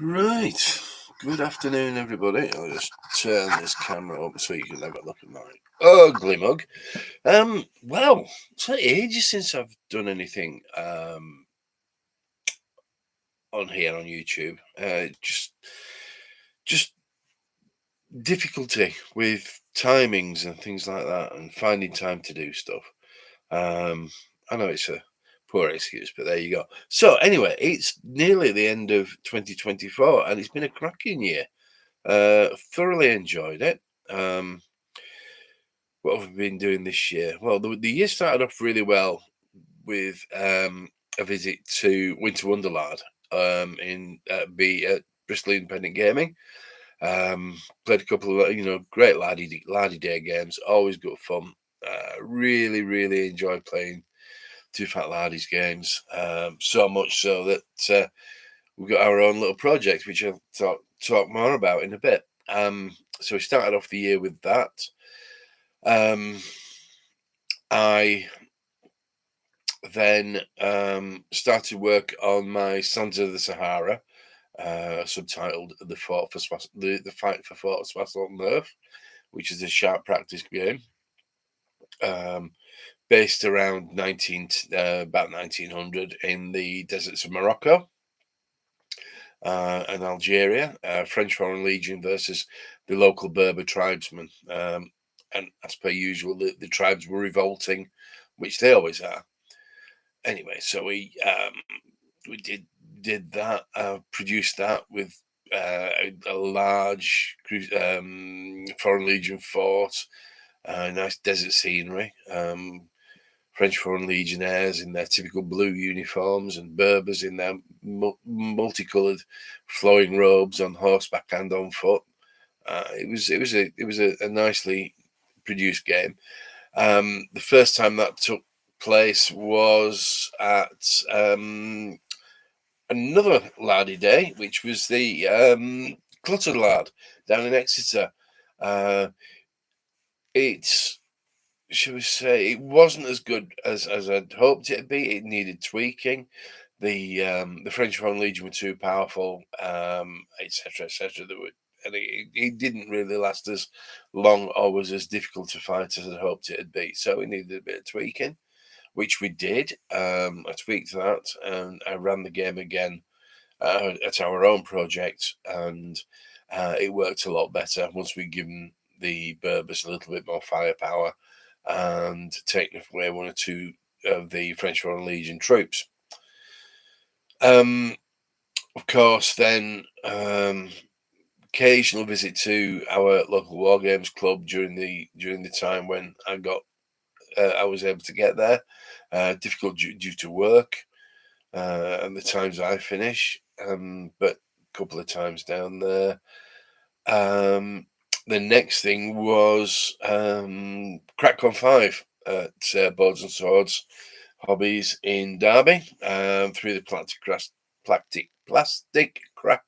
Right. Good afternoon, everybody. I'll just turn this camera up so you can have a look at my ugly mug. Well, it's like ages since I've done anything on here on YouTube. Just difficulty with timings and things like that, and finding time to do stuff. I know it's a poor excuse, but there you go. So anyway, it's nearly the end of 2024, and it's been a cracking year. Thoroughly enjoyed it. What have we been doing this year? Well, the year started off really well with a visit to Winter Wonderland in at Bristol Independent Gaming. Played a couple of great laddie day games. Always good fun. Really enjoyed playing Two Fat Laddies games. So much so that we've got our own little project, which I'll talk more about in a bit. So we started off the year with that. I then started work on my Sons of the Sahara, subtitled "The Fight for Fort Swassel which is a sharp practice game, based around about 1900 in the deserts of Morocco and Algeria. French Foreign Legion versus the local Berber tribesmen. And as per usual, the tribes were revolting, which they always are. Anyway, so we did that, produced that with a large Foreign Legion fort, nice desert scenery. French Foreign Legionnaires in their typical blue uniforms, and Berbers in their multicoloured flowing robes on horseback and on foot. It was a nicely produced game. The first time that took place was at another laddie day, which was the Cluttered Lad down in Exeter. It's Shall we say, it wasn't as good as I'd hoped it'd be. It needed tweaking. The French Foreign Legion were too powerful, etc., etc. And it didn't really last as long or was as difficult to fight as I'd hoped it'd be. So it needed a bit of tweaking, which we did. I tweaked that, and I ran the game again at our own project, and it worked a lot better once we'd given the Berbers a little bit more firepower and taken away one or two of the French Foreign Legion troops. Of course, then occasional visit to our local war games club during the time when I was able to get there. Difficult due to work and the times I finish, but a couple of times down there. The next thing was CrackCon 5 at Boards and Swords Hobbies in Derby through the Plastic Crack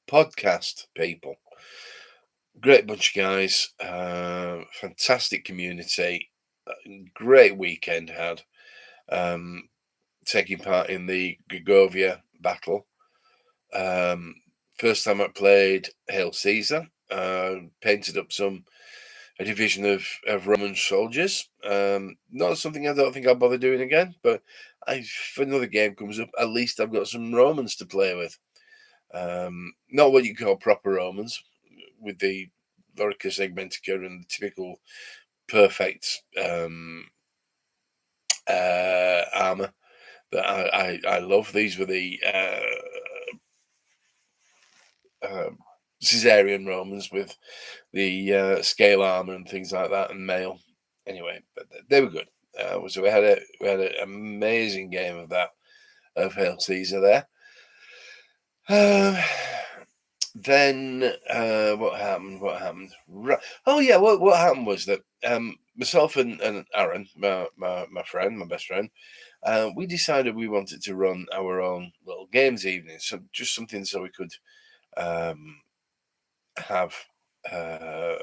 podcast people. Great bunch of guys, fantastic community, great weekend had. Taking part in the Gregovia battle. First time I played Hail Caesar, painted up a division of Roman soldiers. Not something I don't think I'll bother doing again, but if another game comes up, at least I've got some Romans to play with. Not what you call proper Romans, with the Loricus Egmentica and the typical perfect armor that I love. These were the Caesarian Romans with the scale armor and things like that, and mail. Anyway, but they were good. So we had an amazing game of that of Hail Caesar there. Then what happened? Oh yeah, what happened was that myself and Aaron, my friend, my best friend, we decided we wanted to run our own little games evening, so just something so we could have a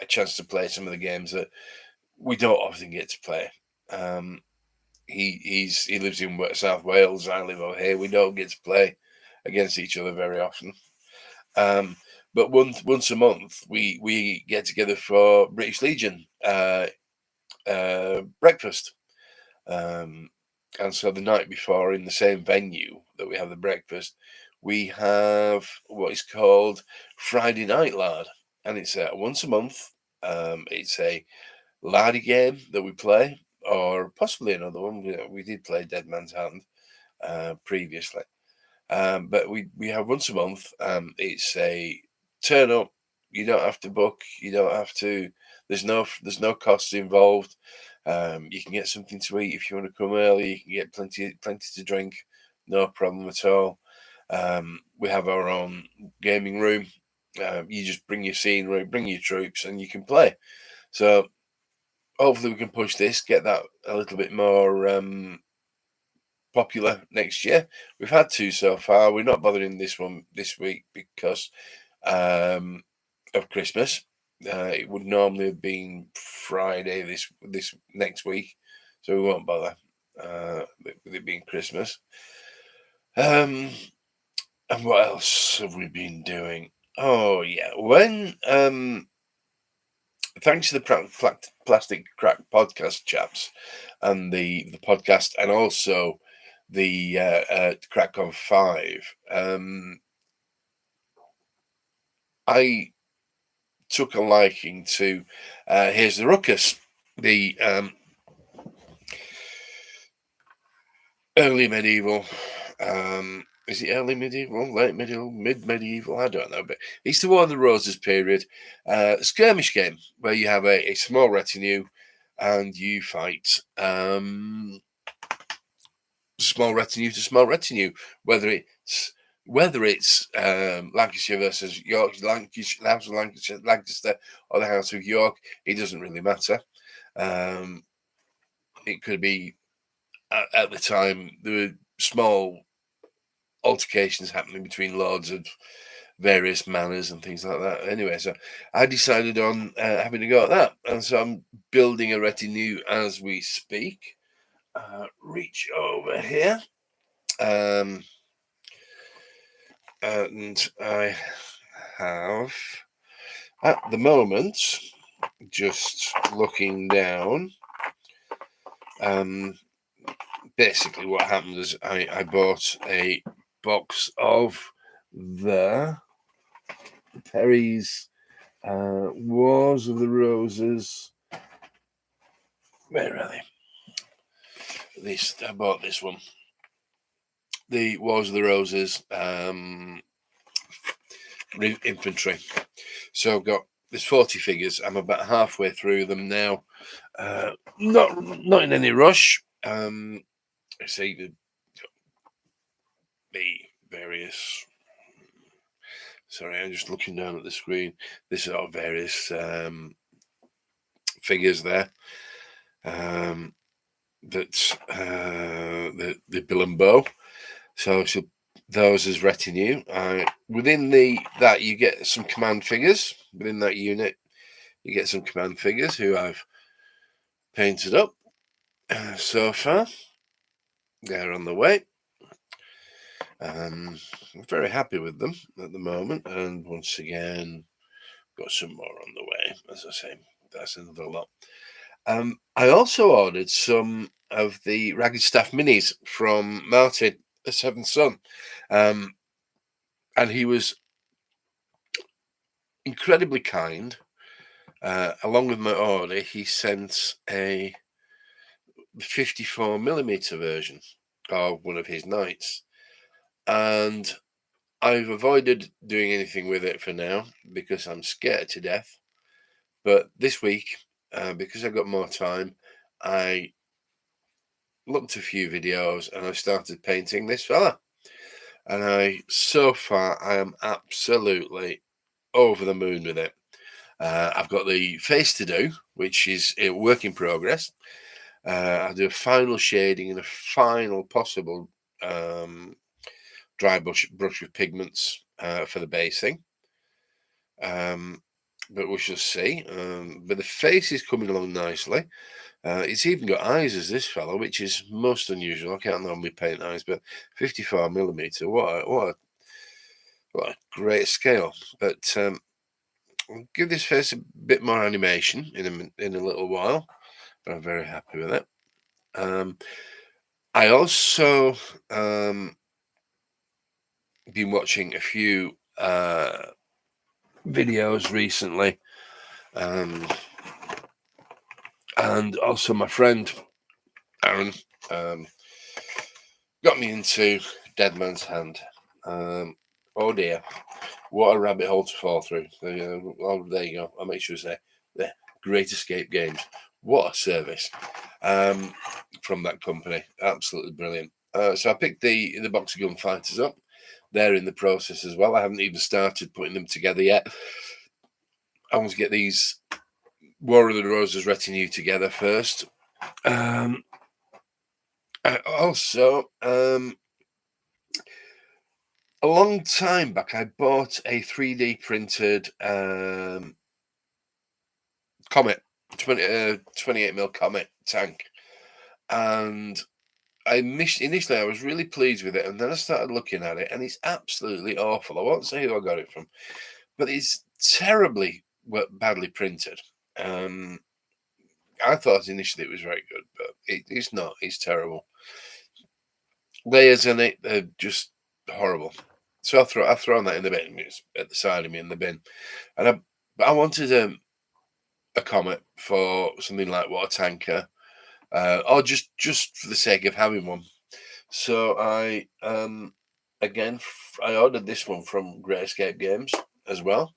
chance to play some of the games that we don't often get to play. He lives in South Wales. I live over here. We don't get to play against each other very often. But once a month, we get together for British Legion breakfast. And so the night before, in the same venue that we have the breakfast, we have what is called Friday Night Lad, and it's once a month. It's a laddie game that we play, or possibly another one. We did play Dead Man's Hand previously, but we have once a month. It's a turn up. You don't have to book. You don't have to. There's no costs involved. You can get something to eat if you want to come early. You can get plenty to drink. No problem at all. We have our own gaming room. You just bring your scenery, bring your troops, and you can play. So hopefully we can push this, get that a little bit more popular next year. We've had two so far. We're not bothering this one this week because of Christmas. It would normally have been Friday this next week, so we won't bother with it being Christmas. And what else have we been doing? Oh yeah, thanks to the Plastic Crack podcast chaps and the podcast, and also the Crackcon 5. I took a liking to Here's the Ruckus, the early medieval. Is it early medieval, late medieval, mid medieval? I don't know, but it's the War of the Roses period skirmish game where you have a small retinue and you fight small retinue to small retinue, whether it's Lancashire versus York, Lancashire, the House of Lancaster, or the House of York. It doesn't really matter. It could be at the time there were small altercations happening between lords of various manors and things like that. Anyway, so I decided on having a go at that, and so I'm building a retinue as we speak. Reach over here, and I have at the moment, just looking down. Basically, what happened is I bought a box of the Perry's Wars of the Roses. Where are they? I bought this one. The Wars of the Roses infantry. So I've got there's 40 figures. I'm about halfway through them now. Not in any rush. I see the various. Sorry, I'm just looking down at the screen. This are various figures there. That's the Bill and Bo. So those as retinue. Within that you get some command figures. Within that unit, you get some command figures who I've painted up so far. They're on the way. I'm very happy with them at the moment, and once again, got some more on the way. As I say, that's another lot. I also ordered some of the Ragged Staff minis from Martin, the Seventh Son, and he was incredibly kind. Along with my order, he sent a 54mm version of one of his knights, and I've avoided doing anything with it for now because I'm scared to death. But this week, because I've got more time, I looked at a few videos and I started painting this fella. And so far, I am absolutely over the moon with it. I've got the face to do, which is a work in progress. I'll do a final shading and a final possible dry brush with pigments for the basing. But we shall see. But the face is coming along nicely. It's even got eyes as this fellow, which is most unusual. I can't normally paint eyes, but 54mm. What well, a great scale. But I'll give this face a bit more animation in a little while. But I'm very happy with it. I also been watching a few videos recently, and also my friend Aaron got me into Dead Man's Hand. Oh dear, what a rabbit hole to fall through. Oh, there you go. I'll make sure to say the Great Escape Games. What a service from that company. Absolutely brilliant. So I picked the box of Gunfighters up. They're in the process as well. I haven't even started putting them together yet. I want to get these War of the Roses retinue together first. Also, a long time back, I bought a 3D printed Comet, 28mm Comet tank, and initially I was really pleased with it, and then I started looking at it, and it's absolutely awful. I won't say who I got it from, but it's terribly badly printed. I thought initially it was very good, but it's not. It's terrible. Layers in it are just horrible. So I've thrown that in the bin. It's at the side of me in the bin, and I wanted a Comet for something like Water Tanker, or just for the sake of having one. So I I ordered this one from Great Escape Games as well,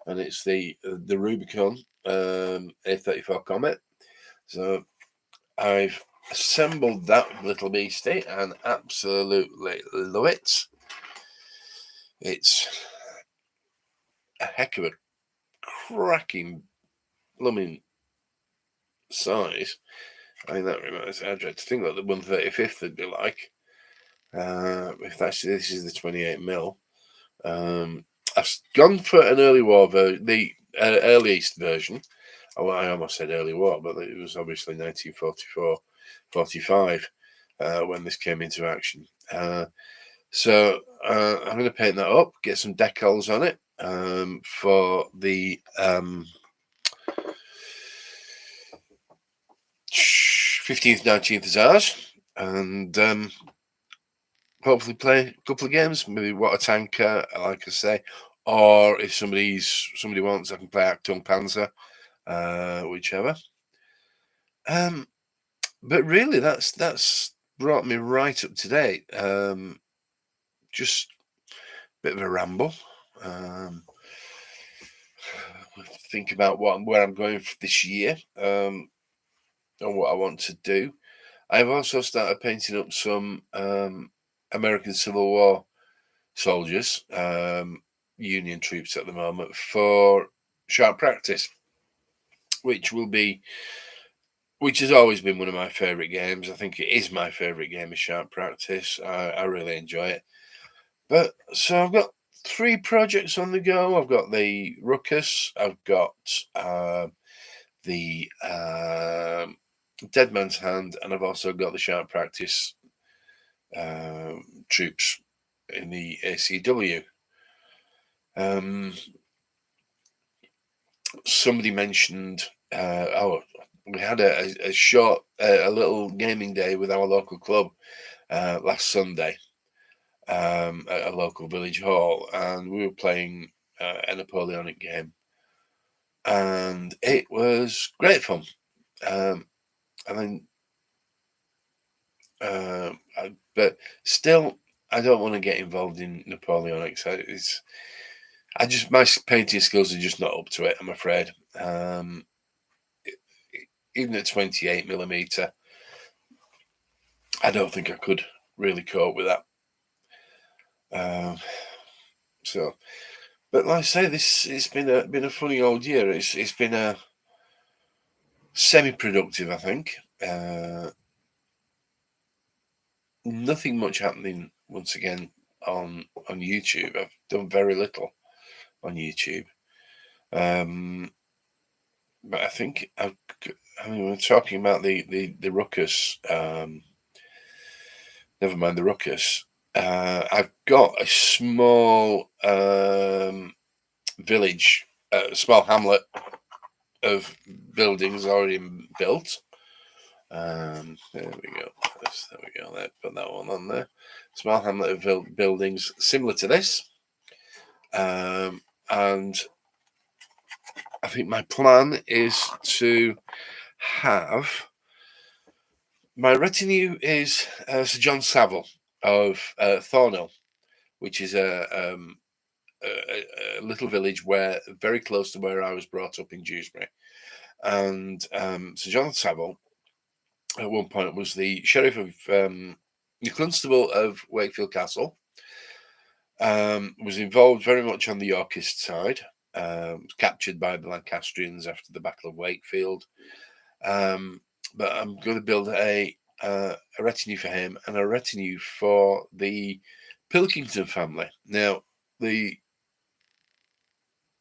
and it's the Rubicon A34 Comet. So I've assembled that little beastie and absolutely love it. It's a heck of a cracking blooming size. I mean, that reminds me, I dread to think what the 1/35th would be like. If this is the 28mm. I've gone for an early war version, the earliest version. Oh, I almost said early war, but it was obviously 1944, 45 when this came into action. So I'm going to paint that up, get some decals on it for the 15th, 19th Hussars, and hopefully play a couple of games, maybe Water Tanker, like I say, or if somebody wants, I can play Achtung Panzer, whichever. But really, that's brought me right up to date. Just a bit of a ramble. Think about where I'm going for this year, and what I want to do. I've also started painting up some American Civil War soldiers, Union troops at the moment, for sharp practice, which has always been one of my favourite games. I think it is my favourite game of sharp practice. I really enjoy it. But so I've got 3 projects on the go. I've got the Ruckus, I've got the Dead Man's Hand, and I've also got the sharp practice troops in the ACW. Somebody mentioned, we had a short, a little gaming day with our local club last Sunday at a local village hall, and we were playing a Napoleonic game, and it was great fun. I mean, but still, I don't want to get involved in Napoleonic. So my painting skills are just not up to it, I'm afraid. Even at 28mm, I don't think I could really cope with that. So, but like I say, it's been a funny old year. It's been a semi-productive, I think. Nothing much happening once again on YouTube. I've done very little on YouTube. But I think we're talking about the Ruckus. Never mind the Ruckus. I've got a small village, a small hamlet of buildings already built. There we go. There we go. There, put that one on there. Small hamlet of buildings similar to this. And I think my plan is to have my retinue is Sir John Savile of Thornhill, which is a little village where very close to where I was brought up in Dewsbury. And Sir John Savile at one point was the sheriff of the constable of Wakefield Castle. Was involved very much on the Yorkist side. Was captured by the Lancastrians after the Battle of Wakefield. But I'm going to build a retinue for him and a retinue for the Pilkington family. Now, the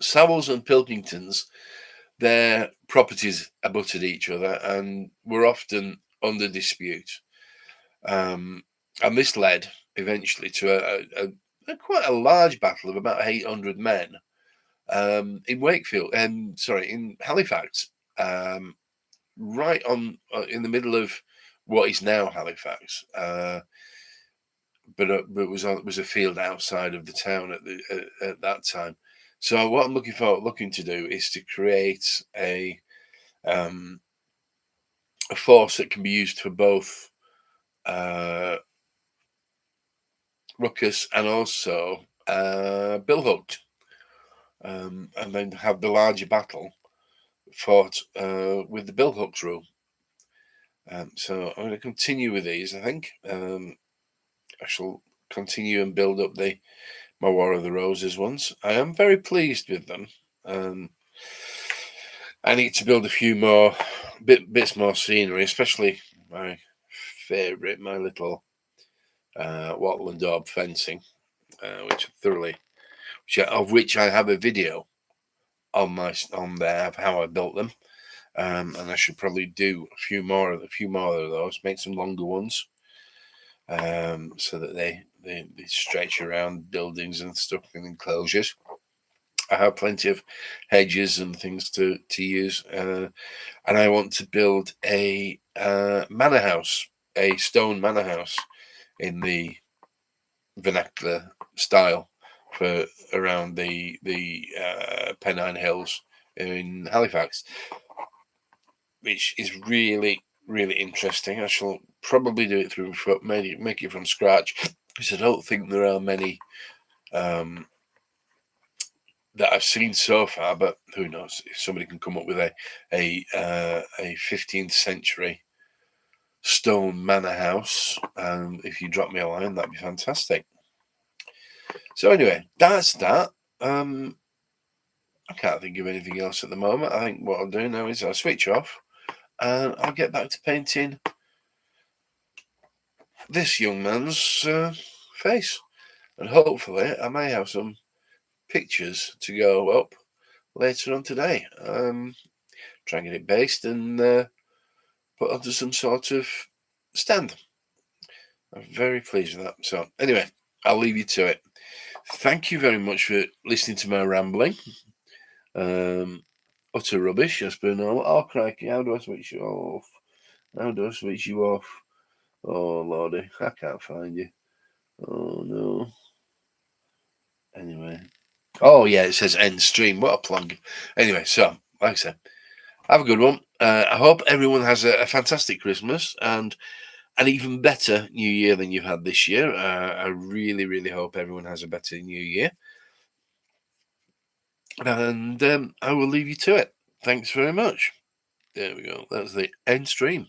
Saviles and Pilkingtons, their properties abutted each other and were often under dispute. And this led eventually to a quite a large battle of about 800 men in Wakefield, in Halifax, right on in the middle of what is now Halifax, but it was a field outside of the town at that time. So what I'm looking to do is to create a force that can be used for both ruckus and also billhooked, and then have the larger battle fought with the billhooks rule. So I'm going to continue with these. I think I shall continue and build up my War of the Roses ones. I am very pleased with them. I need to build a few more bits more scenery, especially my favourite, my little wattle and daub fencing, of which I have a video on there of how I built them. And I should probably do a few more of those, make some longer ones, so that they stretch around buildings and stuff and enclosures. I have plenty of hedges and things to use, and I want to build a manor house, a stone manor house in the vernacular style for around the Pennine Hills in Halifax, which is really, really interesting. I shall probably do it make it from scratch, because I don't think there are many that I've seen so far. But who knows, if somebody can come up with a 15th century stone manor house, and if you drop me a line, that'd be fantastic. So anyway, that's that. I can't think of anything else at the moment. I think what I'll do now is I'll switch off and I'll get back to painting this young man's face. And hopefully I may have some pictures to go up later on today. Try and get it based and put onto some sort of stand. I'm very pleased with that. So anyway, I'll leave you to it. Thank you very much for listening to my rambling. Utter rubbish, as per normal. Oh, crikey, how do I switch you off? How do I switch you off? Oh, lordy, I can't find you. Oh, no. Anyway. Oh, yeah, it says end stream. What a plug. Anyway, so, like I said, have a good one. I hope everyone has a fantastic Christmas and an even better New Year than you've had this year. I really, really hope everyone has a better New Year. And I will leave you to it. Thanks very much. There we go. That's the end stream.